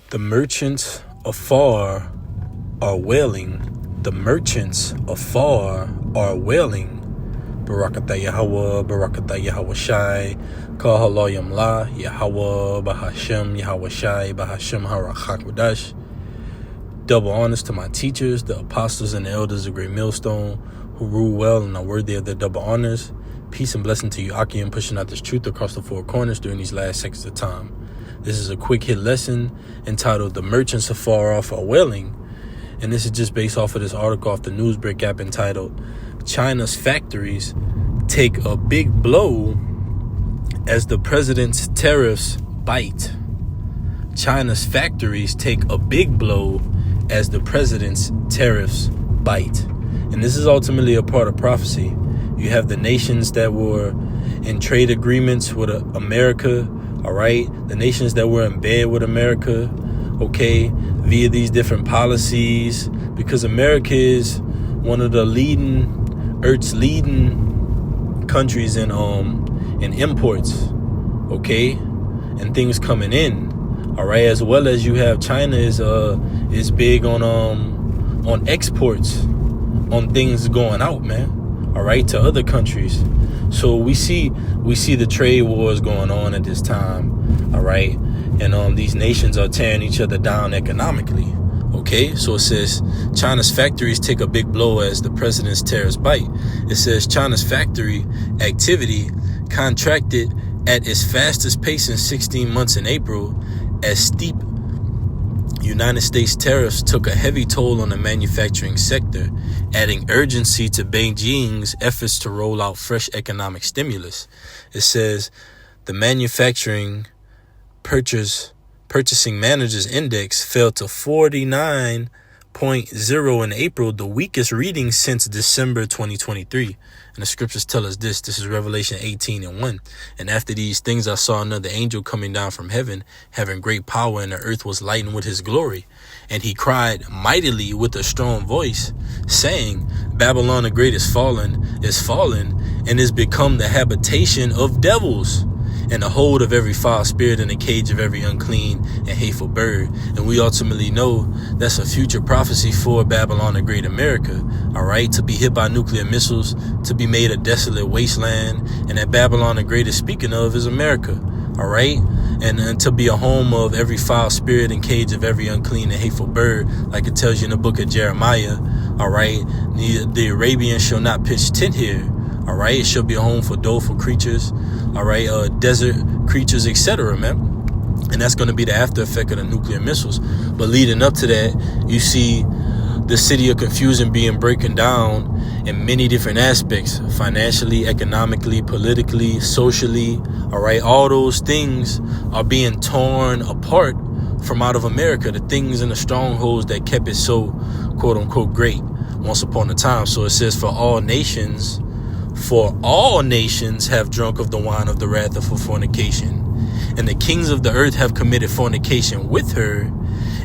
The merchants afar are wailing. The merchants afar are wailing. Barakatah Yahweh, Barakatah Yahweh Shai, Kahalayam La, Yahweh, Bahashem, Yahweh Shai, Bahashem Harachakwadash. Double honors to my teachers, the apostles and the elders of Great Millstone, who rule well and are worthy of their double honors. Peace and blessing to you, Akim, pushing out this truth across the four corners during these last seconds of time. This is a quick hit lesson entitled The Merchants Afar Off Are Wailing. And this is just based off of this article off the Newsbreak app entitled China's Factories Take a Big Blow as the President's Tariffs Bite. China's factories take a big blow as the President's tariffs bite. And this is ultimately a part of prophecy. You have the nations that were in trade agreements with America, all right? The nations that were in bed with America, okay, via these different policies, because America is one of the Earth's leading countries in imports, okay, and things coming in, all right, as well as you have China is big on exports, on things going out, man, all right, to other countries. So we see the trade wars going on at this time, all right, and these nations are tearing each other down economically. Okay, so it says China's factories take a big blow as the president's tariffs bite. It says China's factory activity contracted at its fastest pace in 16 months in April as steep United States tariffs took a heavy toll on the manufacturing sector, adding urgency to Beijing's efforts to roll out fresh economic stimulus. It says the manufacturing Purchasing Managers Index fell to 49.0 in April, the weakest reading since December 2023. And the scriptures tell us this. This is Revelation 18:1. And after these things I saw another angel coming down from heaven, having great power, and the earth was lightened with his glory. And he cried mightily with a strong voice, saying, Babylon the great is fallen, and is become the habitation of devils, and the hold of every foul spirit, and the cage of every unclean and hateful bird. And we ultimately know that's a future prophecy for Babylon the Great America, all right, to be hit by nuclear missiles, to be made a desolate wasteland. And that Babylon the Great is speaking of is America, all right, and to be a home of every foul spirit and cage of every unclean and hateful bird, like it tells you in the book of Jeremiah, all right. The Arabians shall not pitch tent here, all right. It shall be a home for doleful creatures, all right, desert creatures, etc., man. And that's going to be the after effect of the nuclear missiles. But leading up to that, you see the city of confusion being broken down in many different aspects, financially, economically, politically, socially, all right. All those things are being torn apart from out of America, the things and the strongholds that kept it so, quote unquote, great once upon a time. So it says, for all nations have drunk of the wine of the wrath of her fornication, and the kings of the earth have committed fornication with her,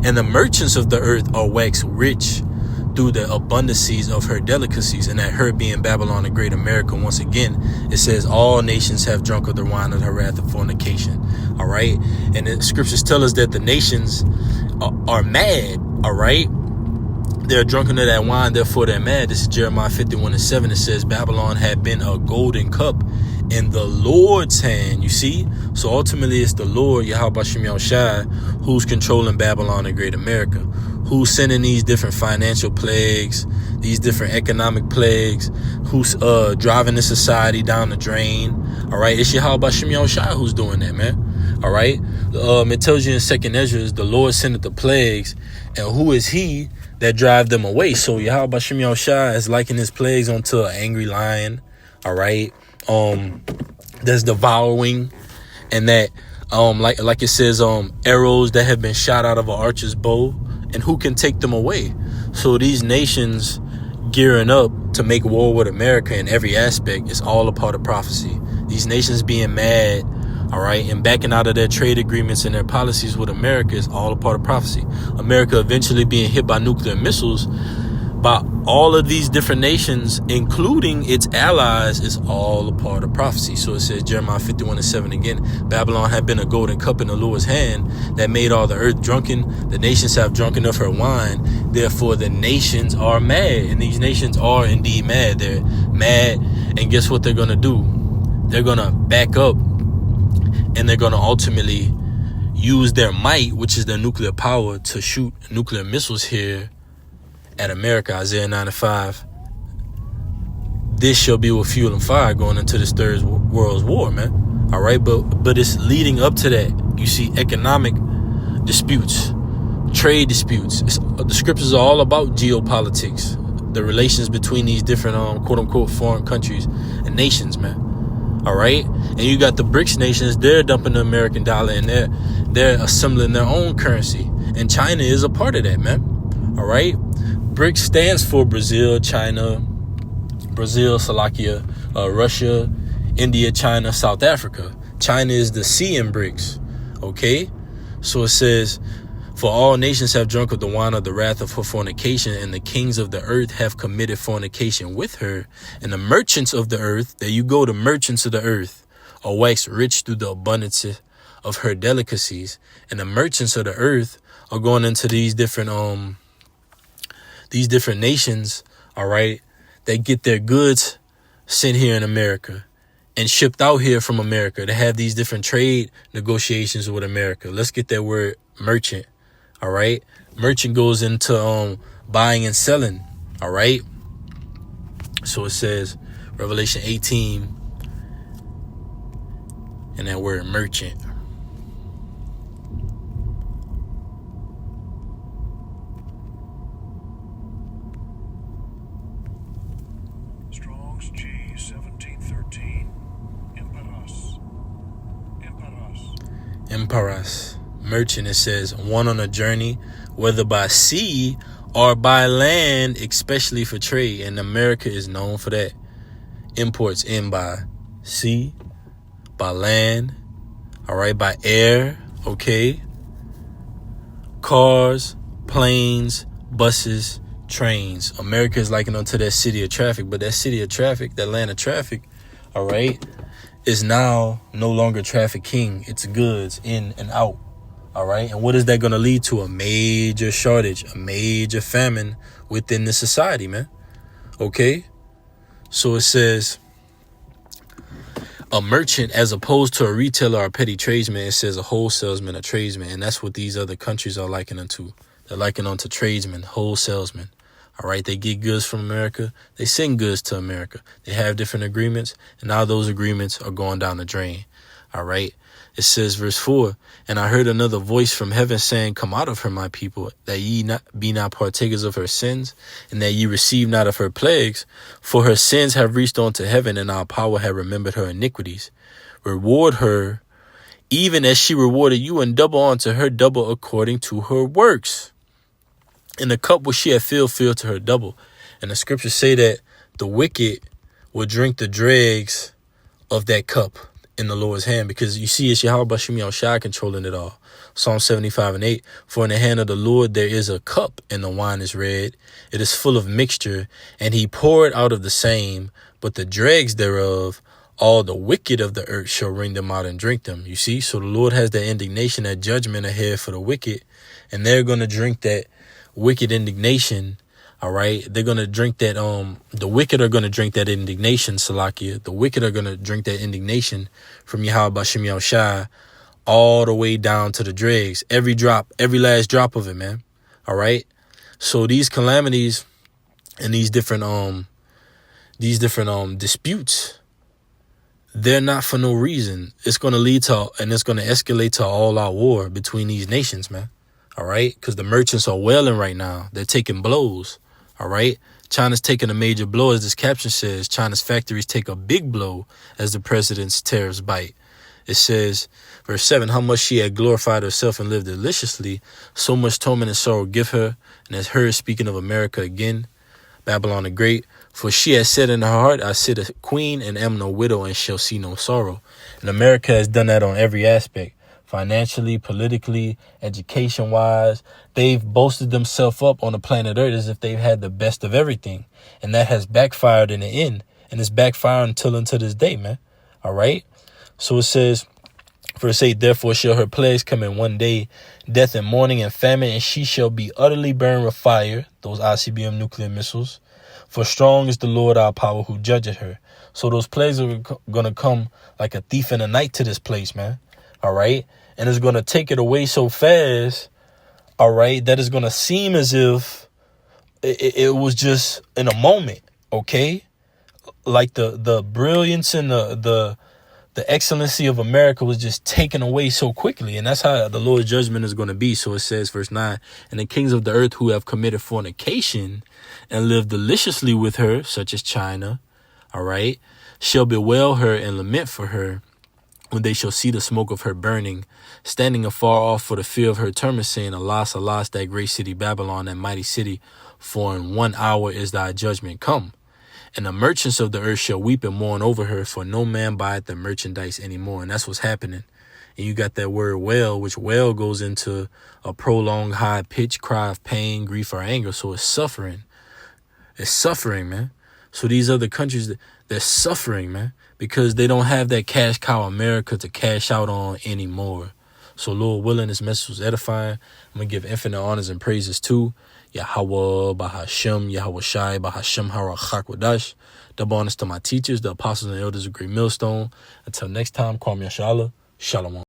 and the merchants of the earth are waxed rich through the abundancies of her delicacies. And at her being Babylon the Great America, once again, it says all nations have drunk of the wine of her wrath of fornication, all right. And the scriptures tell us that the nations are mad, all right. They're drunken of that wine, therefore they're mad. This is Jeremiah 51:7. It says Babylon had been a golden cup in the Lord's hand. You see? So ultimately it's the Lord, Yahweh Shem Yahushai, who's controlling Babylon the Great America, who's sending these different financial plagues, these different economic plagues, who's driving the society down the drain. All right, it's Yahweh Shem Yahushai who's doing that, man. All right, it tells you in 2nd Ezra, the Lord sendeth the plagues, and who is he that drive them away? So Yahweh Shem Yahushai is liking his plagues unto an angry lion, all right, that's devouring, and that like it says, arrows that have been shot out of an archer's bow, and who can take them away? So these nations gearing up to make war with America in every aspect is all a part of prophecy. These nations being mad, all right, and backing out of their trade agreements and their policies with America is all a part of prophecy. America eventually being hit by nuclear missiles by all of these different nations, including its allies, is all a part of prophecy. So it says, Jeremiah 51:7 again, Babylon had been a golden cup in the Lord's hand that made all the earth drunken. The nations have drunken of her wine. Therefore, the nations are mad. And these nations are indeed mad. They're mad. And guess what they're going to do? They're going to back up, and they're going to ultimately use their might, which is their nuclear power, to shoot nuclear missiles here at America. Isaiah 9:5. This shall be with fuel and fire going into this third world's war, man. All right, but it's leading up to that. You see economic disputes, trade disputes. The scriptures are all about geopolitics, the relations between these different quote unquote foreign countries and nations, man. All right, and you got the BRICS nations. They're dumping the American dollar, and they're assembling their own currency, and China is a part of that, man. All right, BRICS stands for Brazil, Slovakia, Russia, India, China, South Africa. China is the C in BRICS. Okay, so it says, for all nations have drunk of the wine of the wrath of her fornication, and the kings of the earth have committed fornication with her. And the merchants of the earth, there you go, the merchants of the earth, are waxed rich through the abundance of her delicacies. And the merchants of the earth are going into these different nations, all right, that get their goods sent here in America and shipped out here from America to have these different trade negotiations with America. Let's get that word merchant. All right. Merchant goes into buying and selling. All right. So it says Revelation 18 and that word merchant. Strong's G 1713. Emparas. Merchant, it says, one on a journey, whether by sea or by land, especially for trade. And America is known for that. Imports in by sea, by land, all right, by air, okay, cars, planes, buses, trains. America is likened unto that city of traffic, but that city of traffic, that land of traffic, all right, is now no longer traffic king. It's goods in and out. All right. And what is that going to lead to? A major shortage, a major famine within the society, man. OK, so it says a merchant as opposed to a retailer or a petty tradesman. It says a wholesalesman, a tradesman. And that's what these other countries are likened unto. They're likened unto tradesmen, wholesalesmen. All right. They get goods from America. They send goods to America. They have different agreements. And now those agreements are going down the drain. All right. It says, verse 4, and I heard another voice from heaven saying, come out of her, my people, that ye be not partakers of her sins, and that ye receive not of her plagues. For her sins have reached unto heaven, and our power have remembered her iniquities. Reward her, even as she rewarded you, and double unto her double according to her works. And the cup which she had filled to her double. And the scriptures say that the wicked will drink the dregs of that cup in the Lord's hand, because you see it's Yahweh Bashim Yahushua controlling it all. Psalm 75:8, for in the hand of the Lord there is a cup, and the wine is red. It is full of mixture, and he poured out of the same, but the dregs thereof, all the wicked of the earth shall wring them out and drink them. You see, so the Lord has that indignation, that judgment ahead for the wicked, and they're going to drink that wicked indignation. All right. They're going to drink that. The wicked are going to drink that indignation, Salakia. The wicked are going to drink that indignation from Yahweh Bashim Yahushua all the way down to the dregs. Every drop, every last drop of it, man. All right. So these calamities and these different disputes, they're not for no reason. It's going to lead to, and it's going to escalate to all out war between these nations, man. All right. Because the merchants are wailing right now. They're taking blows. All right. China's taking a major blow, as this caption says. China's factories take a big blow as the president's tariffs bite. It says, verse 7, how much she had glorified herself and lived deliciously, so much torment and sorrow give her. And as her speaking of America again, Babylon the Great, for she has said in her heart, I sit a queen and am no widow and shall see no sorrow. And America has done that on every aspect. financially, politically, education-wise. They've boasted themselves up on the planet Earth as if they've had the best of everything. And that has backfired in the end. And it's backfiring until this day, man. All right? So it says, for it say, therefore shall her plagues come in one day, death and mourning and famine, and she shall be utterly burned with fire, those ICBM nuclear missiles. For strong is the Lord our power who judgeth her. So those plagues are going to come like a thief in the night to this place, man. All right? And it's going to take it away so fast, all right, that it's going to seem as if it was just in a moment, okay? Like the brilliance and the excellency of America was just taken away so quickly. And that's how the Lord's judgment is going to be. So it says, verse 9, and the kings of the earth who have committed fornication and lived deliciously with her, such as China, all right, shall bewail her and lament for her when they shall see the smoke of her burning, standing afar off for the fear of her torment, saying, alas, alas, that great city Babylon, that mighty city, for in 1 hour is thy judgment come. And the merchants of the earth shall weep and mourn over her, for no man buyeth the merchandise anymore. And that's what's happening. And you got that word wail, which wail goes into a prolonged high-pitched cry of pain, grief, or anger. So it's suffering. It's suffering, man. So these other countries, they're suffering, man, because they don't have that cash cow America to cash out on anymore. So Lord willing, this message was edifying. I'm going to give infinite honors and praises to Yahweh, Bahashem, Yahweh Shai, Bahashem, Harachakwadash. Double honors to my teachers, the apostles and elders of Great Millstone. Until next time, call me Ashala. Shalom.